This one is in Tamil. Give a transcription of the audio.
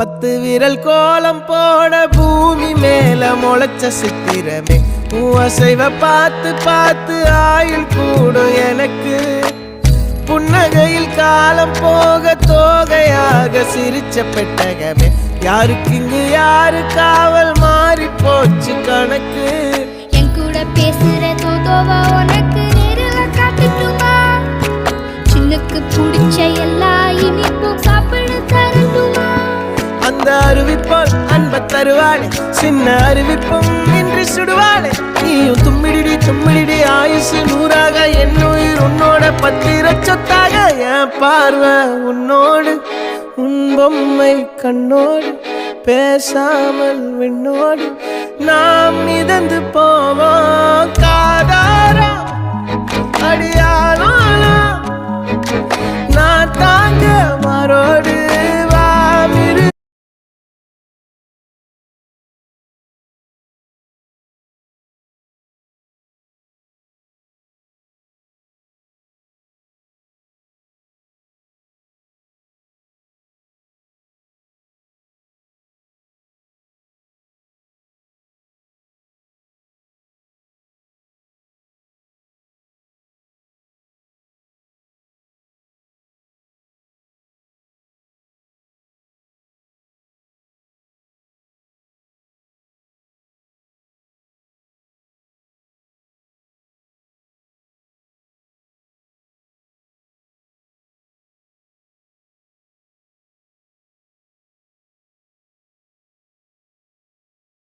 10 விரல் கோலம் போட பூமி மேல முளைச்ச சித்திரமே அசைவ பார்த்து பார்த்து ஆயுள் கூடும் எனக்கு புன்னகையில் காலம் போக தோகையாக சிரிச்ச பெட்டகமே யாருக்கு இங்கு யாரு காவல் மாறி போச்சு கணக்கு என் கூட பேசுற தோதோவா உனக்கு நேரில் காட்டுட்டுமா சின்னுக்கு பிடிச்ச எல்லா இனிப்பும் சாப்பிட தரட்டுமா அந்த அறிவிப்பால் அன்ப தருவாளே சின்ன அறிவிப்பும் இன்றி சுடுவாளே நீயும் தும்மிடி தும்மிடி ஆயுசு 100ஆக என் உயிர் உன்னோட 10 சொத்தாக என் பார்வை உன்னோடு உன் பொம்மை கண்ணோடு பேசாமல் விண்ணோடு நாம் மிதந்து போவோம் காதாரா அடியாளோ நான் தாங்க மாறோடு